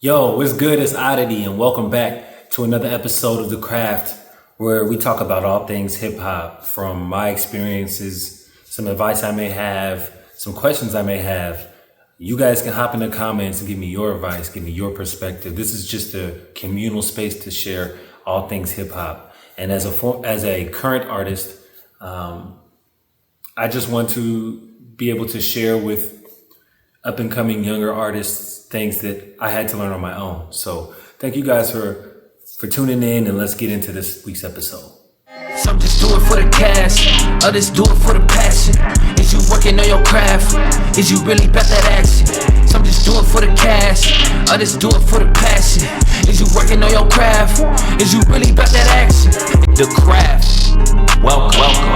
Yo, what's good? It's O.D.D.I.T.Y and welcome back to another episode of The Craft, where we talk about all things hip hop, from my experiences, some advice I may have, some questions I may have. You guys can hop in the comments and give me your advice, give me your perspective. This is just a communal space to share all things hip hop. And as a current artist, I just want to be able to share with up and coming younger artists things that I had to learn on my own. So thank you guys for tuning in, and let's get into this week's episode. Some just do it for the cash, others do it for the passion. Is you working on your craft? Is you really about that action? Some just do it for the cash, others do it for the passion. Is you working on your craft? Is you really about that action? The Craft. Welcome.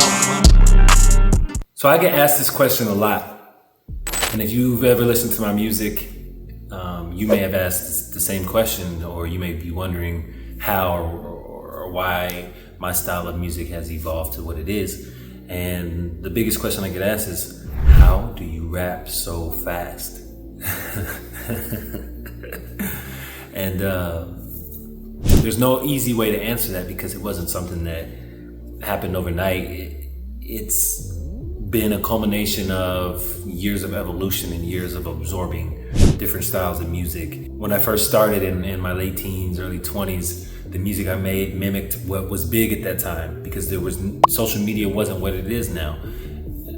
So I get asked this question a lot. And if you've ever listened to my music, you may have asked the same question, or you may be wondering how or why my style of music has evolved to what it is. And the biggest question I get asked is, how do you rap so fast? And there's no easy way to answer that, because it wasn't something that happened overnight. It's been a culmination of years of evolution and years of absorbing different styles of music. When I first started in my late teens, early 20s, the music I made mimicked what was big at that time, because social media wasn't what it is now.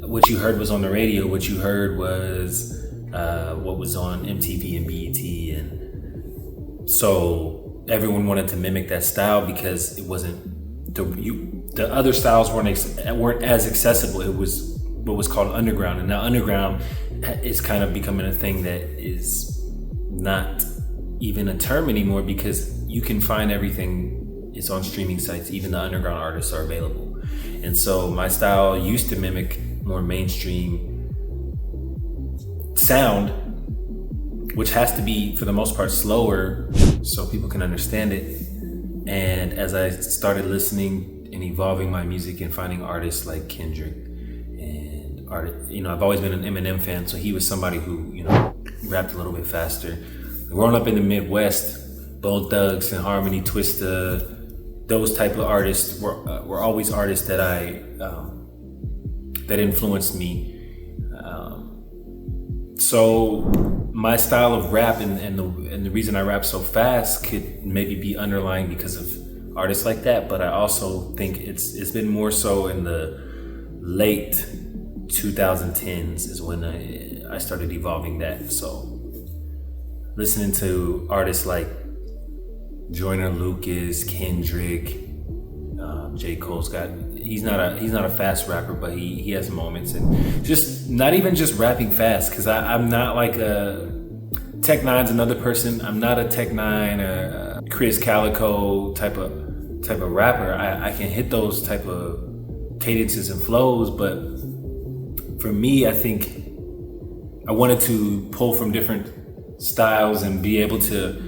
What you heard was on the radio, what you heard was what was on MTV and BET, and so everyone wanted to mimic that style because it wasn't the other styles weren't as accessible. It was what was called underground, and now underground is kind of becoming a thing that is not even a term anymore, because you can find everything. It's on streaming sites. Even the underground artists are available. And so my style used to mimic more mainstream sound, which has to be, for the most part, slower so people can understand it. And as I started listening and evolving my music and finding artists like Kendrick, I've always been an Eminem fan, so he was somebody who, rapped a little bit faster. Growing up in the Midwest, Bone Thugs and Harmony, Twista, those type of artists were always artists that that influenced me. So my style of rap and the reason I rap so fast could maybe be underlying because of artists like that, but I also think it's been more so in the late 2010s is when I started evolving that. So listening to artists like Joyner Lucas, Kendrick, J. Cole's he's not a fast rapper, but he has moments, and just not even just rapping fast, because I'm not like Tech N9ne's another person. I'm not a Tech N9ne or Chris Calico type of rapper. I can hit those type of cadences and flows, but for me, I think I wanted to pull from different styles and be able to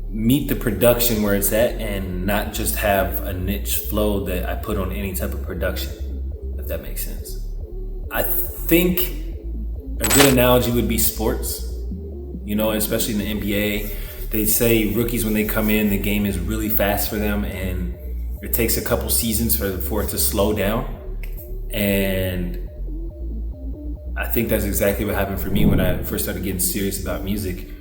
meet the production where it's at, and not just have a niche flow that I put on any type of production, if that makes sense. I think a good analogy would be sports, especially in the NBA. They say rookies, when they come in, the game is really fast for them, and it takes a couple seasons for it to slow down. And I think that's exactly what happened for me when I first started getting serious about music.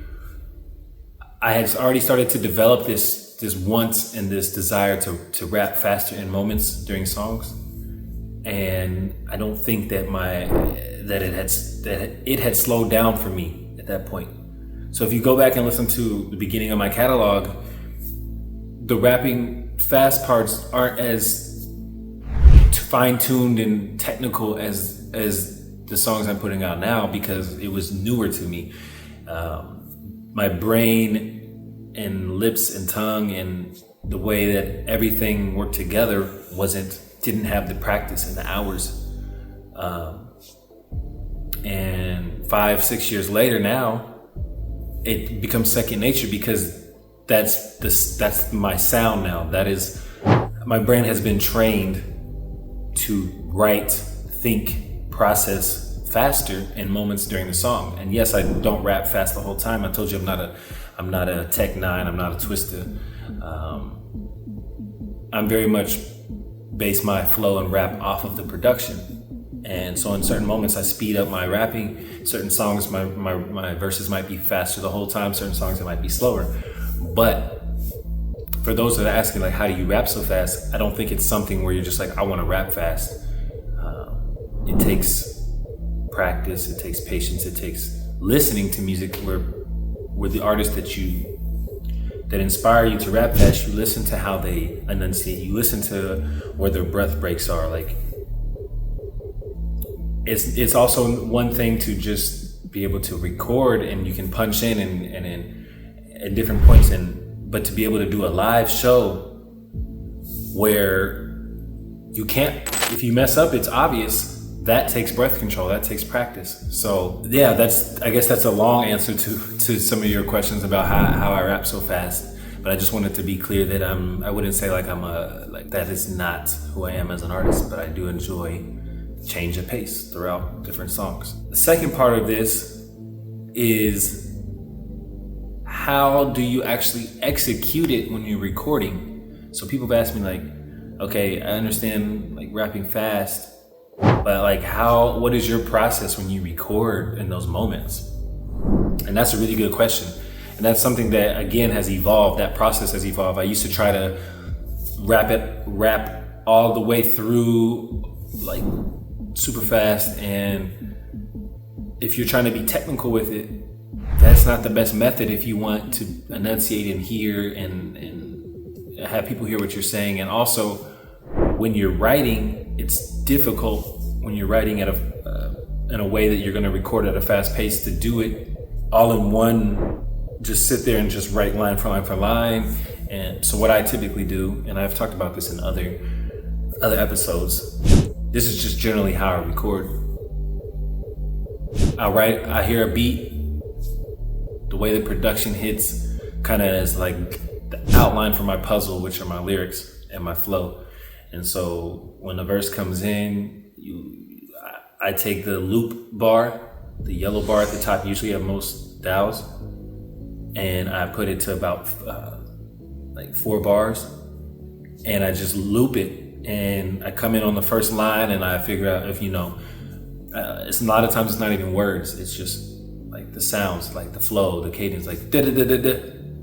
I had already started to develop this wants and this desire to rap faster in moments during songs, and I don't think that it had slowed down for me at that point. So if you go back and listen to the beginning of my catalog, the rapping fast parts aren't as fine-tuned and technical as the songs I'm putting out now, because it was newer to me. My brain and lips and tongue and the way that everything worked together didn't have the practice and the hours. And 5-6 years later now, it becomes second nature, because that's my sound now. That is, my brain has been trained to write, think, process faster in moments during the song. And yes, I don't rap fast the whole time. I told you I'm not a 𝙃𝙀𝙍𝙉, I'm not a Twista. I'm very much base my flow and rap off of the production. And so in certain moments I speed up my rapping. Certain songs, my verses might be faster the whole time. Certain songs it might be slower. But for those that are asking, like, how do you rap so fast? I don't think it's something where you're just like, I want to rap fast. It takes practice, it takes patience, it takes listening to music where the artists that inspire you to rap fast, you listen to how they enunciate, you listen to where their breath breaks are. Like, it's also one thing to just be able to record and you can punch in and at different points, but to be able to do a live show where you can't, if you mess up, it's obvious. That takes breath control, that takes practice. So yeah, I guess that's a long answer to some of your questions about how I rap so fast. But I just wanted to be clear that I wouldn't say like that is not who I am as an artist, but I do enjoy change of pace throughout different songs. The second part of this is, how do you actually execute it when you're recording? So people have asked me like, okay, I understand like rapping fast, but like what is your process when you record in those moments? And that's a really good question. And that's something that, again, has evolved. That process has evolved. I used to try to rap all the way through like super fast. And if you're trying to be technical with it, that's not the best method if you want to enunciate and hear and have people hear what you're saying. And also, when you're writing, it's difficult when you're writing in a way that you're going to record at a fast pace to do it all in one, just sit there and just write line for line for line. And so what I typically do, and I've talked about this in other episodes, this is just generally how I record. I hear a beat, the way the production hits kind of is like the outline for my puzzle, which are my lyrics and my flow. And so when the verse comes in, I take the loop bar, the yellow bar at the top, usually at most 𝙁s, and I put it to about like 4 bars, and I just loop it, and I come in on the first line and I figure out if it's a lot of times it's not even words, it's just like the sounds, like the flow, the cadence, like da da da da da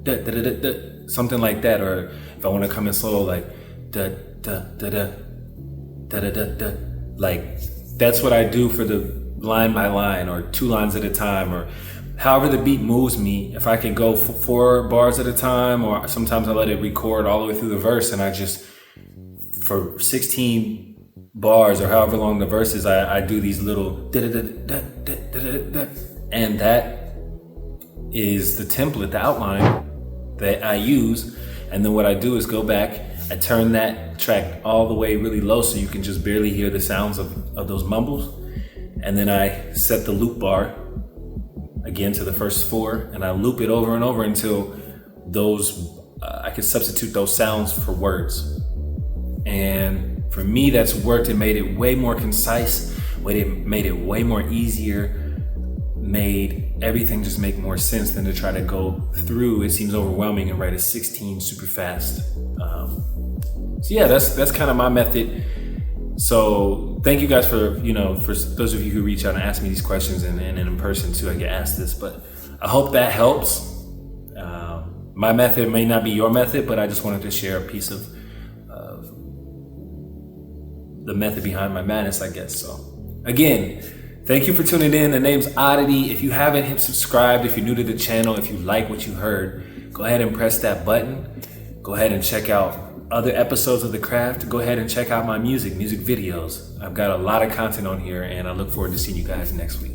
da da da da, something like that. Or if I want to come in slow, like da da da da da da da da, like that's what I do for the line by line or 2 lines at a time, or however the beat moves me. If I can go 4 bars at a time, or sometimes I let it record all the way through the verse, and I just, for 16 bars or however long the verse is, I do these little da da da da da da da, and that is the template, the outline that I use. And then what I do is go back, I turn that track all the way really low so you can just barely hear the sounds of those mumbles. And then I set the loop bar again to the first 4, and I loop it over and over until I can substitute those sounds for words. And for me, that's worked. It made it way more concise, made it way more easier, made everything just make more sense than to try to go through. It seems overwhelming and write a 16 super fast. So yeah, that's kind of my method. So thank you guys for those of you who reach out and ask me these questions, and in person too, I get asked this, but I hope that helps. My method may not be your method, but I just wanted to share a piece of the method behind my madness, I guess. So again, thank you for tuning in. The name's O.D.D.I.T.Y. If you haven't hit subscribe, if you're new to the channel, if you like what you heard, go ahead and press that button. Go ahead and check out other episodes of The Craft. Go ahead and check out my music videos. I've got a lot of content on here, and I look forward to seeing you guys next week.